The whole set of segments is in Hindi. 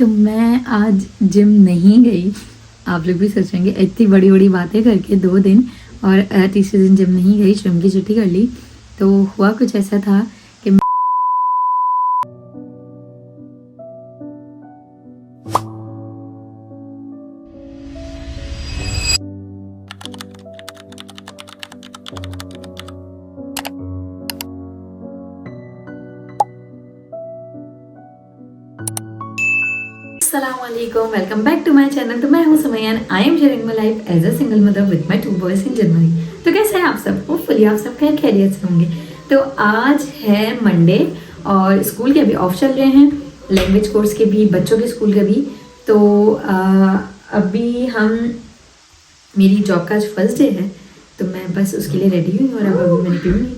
तो मैं आज जिम नहीं गई। आप लोग भी सोचेंगे इतनी बड़ी बड़ी बातें करके 2 दिन और तीसरे दिन जिम नहीं गई, जिम की छुट्टी कर ली। तो हुआ कुछ ऐसा था कि अस्सलामुअलैकुम, welcome back to my channel. तो मैं हूं Sumaiya, I am sharing my life as a single mother with my 2 boys in Germany. तो कैसे हैं आप सब? होपफुली आप सब खैरियत से होंगे। तो आज है मंडे और स्कूल के अभी ऑफ चल रहे हैं, लैंग्वेज कोर्स के भी, बच्चों के स्कूल के भी। तो अभी हम मेरी जॉब का आज फर्स्ट डे है, तो मैं बस उसके लिए रेडी हुई और अब अभी मैं निकलूंगी।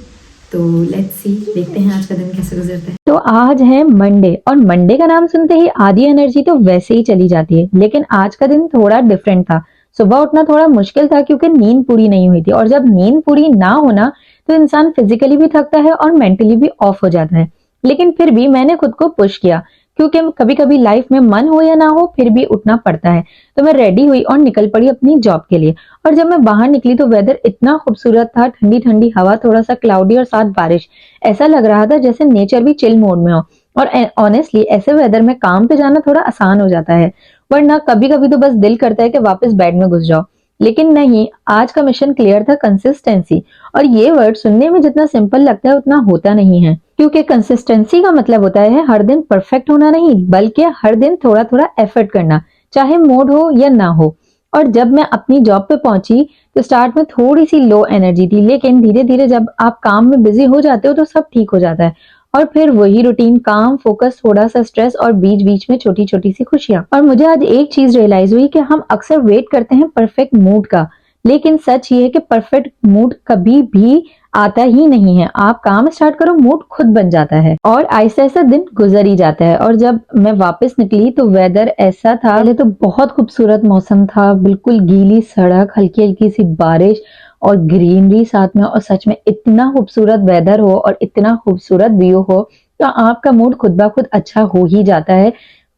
तो लेट्स सी, देखते हैं आज का दिन कैसे गुजरता है। तो आज है मंडे और मंडे का नाम सुनते ही आधी एनर्जी तो वैसे ही चली जाती है। लेकिन आज का दिन थोड़ा डिफरेंट था। सुबह उठना थोड़ा मुश्किल था क्योंकि नींद पूरी नहीं हुई थी, और जब नींद पूरी ना होना तो इंसान फिजिकली भी थकता है और मेंटली भी ऑफ हो जाता है। लेकिन फिर भी मैंने खुद को पुश किया, क्योंकि कभी कभी लाइफ में मन हो या ना हो फिर भी उठना पड़ता है। तो मैं रेडी हुई और निकल पड़ी अपनी जॉब के लिए। और जब मैं बाहर निकली तो वेदर इतना खूबसूरत था, ठंडी ठंडी हवा, थोड़ा सा क्लाउडी और साथ बारिश। ऐसा लग रहा था जैसे नेचर भी चिल मोड में हो। और ऑनेस्टली ऐसे वेदर में काम पे जाना थोड़ा आसान हो जाता है, वरना कभी कभी तो बस दिल करता है कि वापस बेड में घुस जाओ। लेकिन नहीं, आज का मिशन क्लियर था, कंसिस्टेंसी। और ये वर्ड सुनने में जितना सिंपल लगता है उतना होता नहीं है, क्योंकि कंसिस्टेंसी का मतलब होता है हर दिन परफेक्ट होना नहीं, बल्कि हर दिन थोड़ा थोड़ा एफर्ट करना, चाहे मूड हो या ना हो। और जब मैं अपनी जॉब पे पहुंची तो स्टार्ट में थोड़ी सी लो एनर्जी थी, लेकिन धीरे धीरे जब आप काम में बिजी हो जाते हो तो सब ठीक हो जाता है। और फिर वही रूटीन, काम, फोकस, थोड़ा सा स्ट्रेस और बीच बीच में छोटी छोटी सी खुशियां। और मुझे आज एक चीज रियलाइज हुई कि हम अक्सर वेट करते हैं परफेक्ट मूड का, लेकिन सच ये है कि परफेक्ट मूड कभी भी आता ही नहीं है। आप काम स्टार्ट करो, मूड खुद बन जाता है और ऐसा ऐसा दिन गुजर ही जाता है। और जब मैं वापस निकली तो वेदर ऐसा था, पहले तो बहुत खूबसूरत मौसम था, बिल्कुल गीली सड़क, हल्की हल्की सी बारिश और ग्रीनरी साथ में। और सच में इतना खूबसूरत वेदर हो और इतना खूबसूरत व्यू हो तो आपका मूड खुद ब खुद अच्छा हो ही जाता है।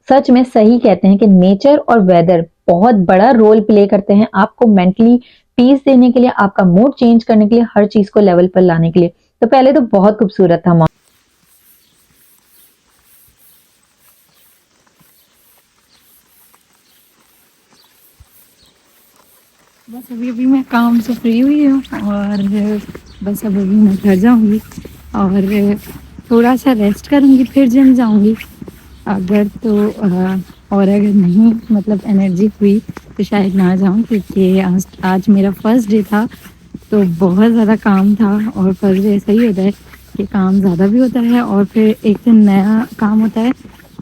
सच में सही कहते हैं कि नेचर और वेदर बहुत बड़ा रोल प्ले करते हैं आपको मेंटली पीस देने के लिए, आपका मूड चेंज करने के लिए, हर चीज को लेवल पर लाने के लिए। तो पहले तो बहुत खूबसूरत था मौसम। बस अभी अभी मैं काम से फ्री हुई हूँ और बस अब अभी मैं घर जाऊँगी और थोड़ा सा रेस्ट करूँगी, फिर जिम जाऊँगी अगर तो और अगर नहीं मतलब एनर्जी हुई तो शायद ना जाऊँ, क्योंकि आज मेरा फर्स्ट डे था तो बहुत ज़्यादा काम था। और फर्स्ट डे ऐसा ही होता है कि काम ज़्यादा भी होता है और फिर एक दिन नया काम होता है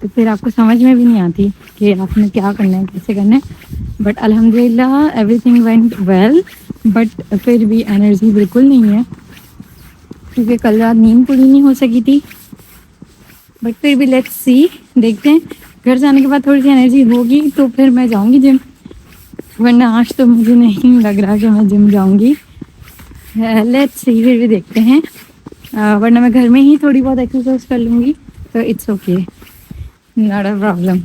तो फिर आपको समझ में भी नहीं आती कि आपने क्या करना है, कैसे करना है। बट अल्हम्दुलिल्लाह एवरीथिंग वेंट वेल, बट फिर भी एनर्जी बिल्कुल नहीं है क्योंकि कल रात नींद पूरी नहीं हो सकी थी। बट फिर भी लेट्स सी, देखते हैं। घर जाने के बाद थोड़ी सी एनर्जी होगी तो फिर मैं जाऊंगी जिम, वरना आज तो मुझे नहीं लग रहा कि मैं जिम जाऊंगी। लेट्स सी, फिर भी देखते हैं। वरना मैं घर में ही थोड़ी बहुत एक्सरसाइज कर लूँगी, तो it's okay, not a problem.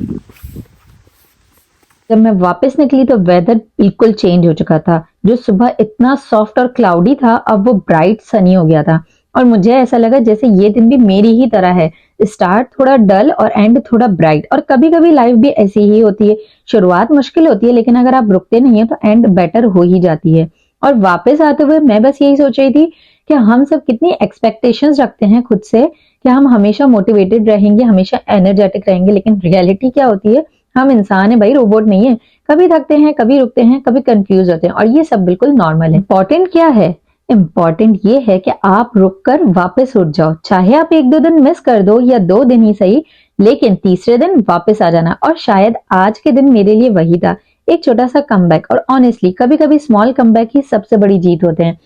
जब मैं वापस निकली तो वेदर बिल्कुल चेंज हो चुका था। जो सुबह इतना सॉफ्ट और क्लाउडी था अब वो ब्राइट सनी हो गया था। और मुझे ऐसा लगा जैसे ये दिन भी मेरी ही तरह है, स्टार्ट थोड़ा डल और एंड थोड़ा ब्राइट। और कभी कभी लाइफ भी ऐसी ही होती है, शुरुआत मुश्किल होती है लेकिन अगर आप रुकते नहीं है तो एंड बेटर हो ही जाती है। और वापस आते हुए मैं बस यही सोच रही थी कि हम सब कितनी एक्सपेक्टेशंस रखते हैं खुद से कि हम हमेशा मोटिवेटेड रहेंगे, हमेशा एनर्जेटिक रहेंगे, लेकिन रियलिटी क्या होती है, हम इंसान है भाई, रोबोट नहीं है। कभी थकते हैं, कभी रुकते हैं, कभी कंफ्यूज होते हैं, और ये सब बिल्कुल नॉर्मल है। इंपॉर्टेंट क्या है? इंपॉर्टेंट ये है कि आप रुककर वापस उठ जाओ, चाहे आप 1-2 दिन मिस कर दो या 2 दिन ही सही, लेकिन तीसरे दिन वापस आ जाना। और शायद आज के दिन मेरे लिए वही था, एक छोटा सा कमबैक। और ऑनेस्टली कभी कभी स्मॉल कमबैक ही सबसे बड़ी जीत होते हैं।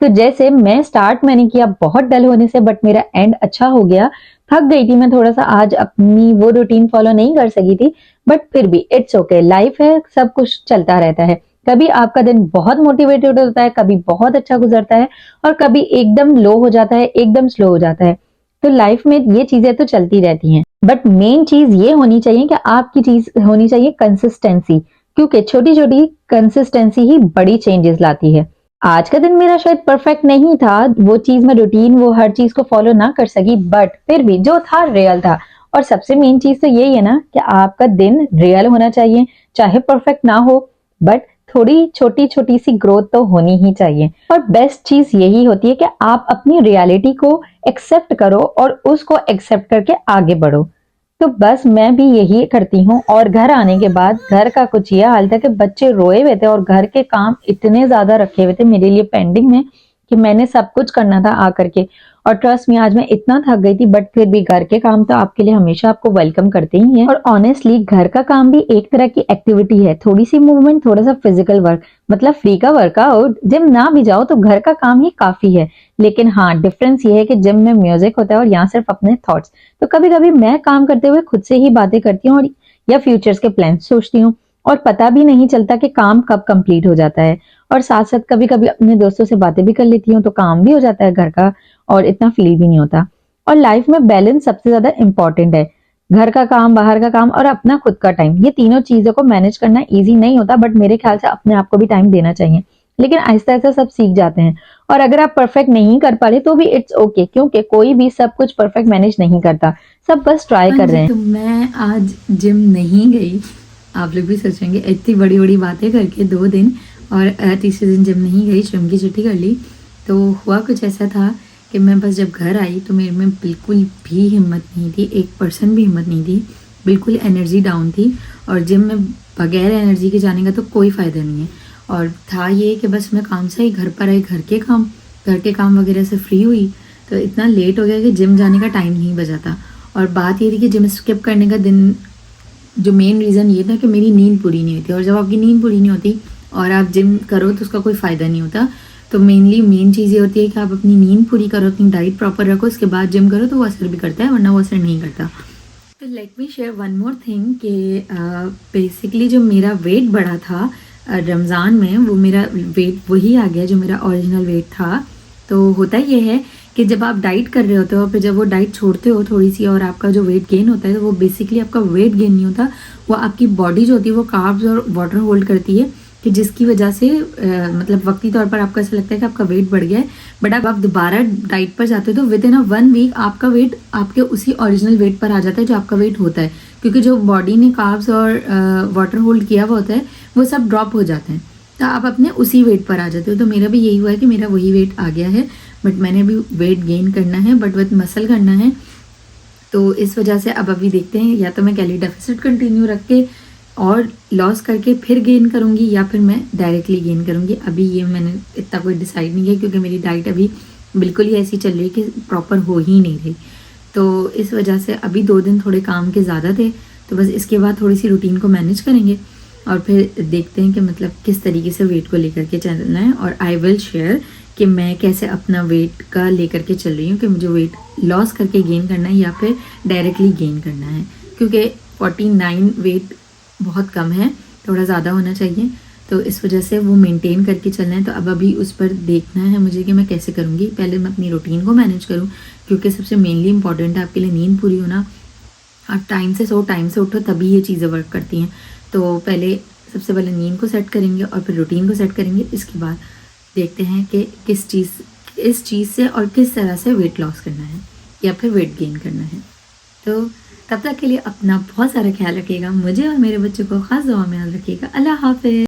तो जैसे मैं स्टार्ट मैंने किया बहुत डल होने से, बट मेरा एंड अच्छा हो गया। थक गई थी मैं थोड़ा सा, आज अपनी वो रूटीन फॉलो नहीं कर सकी थी, बट फिर भी इट्स ओके, लाइफ है, सब कुछ चलता रहता है। कभी आपका दिन बहुत मोटिवेटेड होता है, कभी बहुत अच्छा गुजरता है, और कभी एकदम लो हो जाता है, एकदम स्लो हो जाता है। तो लाइफ में ये चीजें तो चलती रहती हैं, बट मेन चीज ये होनी चाहिए कि आपकी चीज होनी चाहिए कंसिस्टेंसी, क्योंकि छोटी छोटी कंसिस्टेंसी ही बड़ी चेंजेस लाती है। आज का दिन मेरा शायद परफेक्ट नहीं था, वो चीज में रूटीन वो हर चीज को फॉलो ना कर सकी, बट फिर भी जो था रियल था। और सबसे मेन चीज तो यही है ना कि आपका दिन रियल होना चाहिए, चाहे परफेक्ट ना हो, बट थोड़ी छोटी छोटी सी ग्रोथ तो होनी ही चाहिए। और बेस्ट चीज यही होती है कि आप अपनी रियलिटी को एक्सेप्ट करो और उसको एक्सेप्ट करके आगे बढ़ो। तो बस मैं भी यही करती हूँ। और घर आने के बाद घर का कुछ ये हाल था कि बच्चे रोए हुए थे और घर के काम इतने ज्यादा रखे हुए थे मेरे लिए पेंडिंग में कि मैंने सब कुछ करना था आकर के। और ट्रस्ट में आज मैं इतना थक गई थी, बट फिर भी घर के काम तो आपके लिए हमेशा आपको वेलकम करते ही हैं। और ऑनेस्टली घर का काम भी एक तरह की एक्टिविटी है, थोड़ी सी मूवमेंट, थोड़ा सा फिजिकल वर्क, मतलब फ्री का वर्कआउट। जिम ना भी जाओ तो घर का काम ही काफी है। लेकिन हाँ, डिफरेंस ये है कि जिम में म्यूजिक होता है और यहाँ सिर्फ अपने थॉट्स। तो कभी कभी मैं काम करते हुए खुद से ही बातें करती हूँ और या फ्यूचर्स के प्लान सोचती हूँ, और पता भी नहीं चलता कि काम कब कंप्लीट हो जाता है। और साथ साथ कभी कभी अपने दोस्तों से बातें भी कर लेती हूँ, तो काम भी हो जाता है घर का और इतना फील भी नहीं होता। और लाइफ में बैलेंस सबसे ज्यादा इंपॉर्टेंट है। घर का काम, बाहर का काम और अपना खुद का टाइम, ये तीनों चीजों को मैनेज करना इजी नहीं होता, बट मेरे ख्याल से अपने आप को भी टाइम देना चाहिए। लेकिन आहिस्ता आहिस्ता सब सीख जाते हैं। और अगर आप परफेक्ट नहीं कर पा रहे तो भी इट्स ओके, क्योंकि कोई भी सब कुछ परफेक्ट मैनेज नहीं करता, सब बस ट्राई कर रहे हैं। तो मैं आज जिम नहीं गई। आप लोग भी सोचेंगे इतनी बड़ी बड़ी बातें करके 2 दिन और तीसरे दिन जिम नहीं गई, जिम की छुट्टी कर ली। तो हुआ कुछ ऐसा था कि मैं बस जब घर आई तो मेरे में बिल्कुल भी हिम्मत नहीं थी, 1% भी हिम्मत नहीं थी, बिल्कुल एनर्जी डाउन थी। और जिम में बगैर एनर्जी के जाने का तो कोई फ़ायदा नहीं है। और था ये कि बस मैं काम से ही घर पर आई, घर के काम वगैरह से फ्री हुई तो इतना लेट हो गया कि जिम जाने का टाइम नहीं बचा था। और बात ये थी कि जिम स्किप करने का दिन जो मेन रीज़न ये था कि मेरी नींद पूरी नहीं होती, और जब आपकी नींद पूरी नहीं होती और आप जिम करो तो उसका कोई फ़ायदा नहीं होता। तो मेन चीज़ ये होती है कि आप अपनी नींद पूरी करो, अपनी डाइट प्रॉपर रखो, उसके बाद जिम करो तो वो असर भी करता है, वरना वो असर नहीं करता। तो let me share one more thing कि बेसिकली जो मेरा वेट बढ़ा था रमज़ान में, वो मेरा वेट वही आ गया जो मेरा ओरिजिनल वेट था। तो होता ये है कि जब आप डाइट कर रहे होते हो, फिर जब वो डाइट छोड़ते हो थोड़ी सी और आपका जो वेट गेन होता है, तो वो बेसिकली आपका वेट गेन नहीं होता, वो आपकी बॉडी जो होती है वो कार्ब्स और वाटर होल्ड करती है, कि जिसकी वजह से मतलब वक्ती तौर पर आपको ऐसा लगता है कि आपका वेट बढ़ गया है। बट अब आप दोबारा डाइट पर जाते हो तो विद इन 1 वीक आपका वेट आपके उसी ओरिजिनल वेट पर आ जाता है जो आपका वेट होता है, क्योंकि जो बॉडी ने कार्ब्स और वाटर होल्ड किया हुआ होता है वो सब ड्रॉप हो जाते हैं, तो आप अपने उसी वेट पर आ जाते हो। तो मेरा भी यही हुआ है कि मेरा वही वेट आ गया है, बट मैंने अभी वेट गेन करना है, बट विद मसल करना है। तो इस वजह से अब अभी देखते हैं, या तो मैं कैलोरी डेफिसिट कंटिन्यू रख के और लॉस करके फिर गेन करूँगी, या फिर मैं डायरेक्टली गेन करूँगी। अभी ये मैंने इतना कोई डिसाइड नहीं किया, क्योंकि मेरी डाइट अभी बिल्कुल ही ऐसी चल रही है कि प्रॉपर हो ही नहीं रही। तो इस वजह से अभी 2 दिन थोड़े काम के ज़्यादा थे, तो बस इसके बाद थोड़ी सी रूटीन को मैनेज करेंगे और फिर देखते हैं कि मतलब किस तरीके से वेट को लेकर के चलना है। और आई विल शेयर कि मैं कैसे अपना वेट का लेकर के चल रही हूँ, कि मुझे वेट लॉस करके गेन करना है या फिर डायरेक्टली गेन करना है, क्योंकि 49 वेट बहुत कम है, थोड़ा ज़्यादा होना चाहिए। तो इस वजह से वो मेंटेन करके चलना है। तो अब अभी उस पर देखना है मुझे कि मैं कैसे करूँगी। पहले मैं अपनी रूटीन को मैनेज करूँ, क्योंकि सबसे मेनली इंपॉर्टेंट है आपके लिए नींद पूरी होना। आप टाइम से सो, टाइम से उठो, तभी ये चीज़ें वर्क करती हैं। तो सबसे पहले नींद को सेट करेंगे और फिर रूटीन को सेट करेंगे। इसके बाद देखते हैं कि इस चीज़ से और किस तरह से वेट लॉस करना है या फिर वेट गेन करना है। तो तब तक के लिए अपना बहुत सारा ख्याल रखिएगा, मुझे और मेरे बच्चों को खास दुआ में याद रखिएगा। अल्लाह हाफिज़।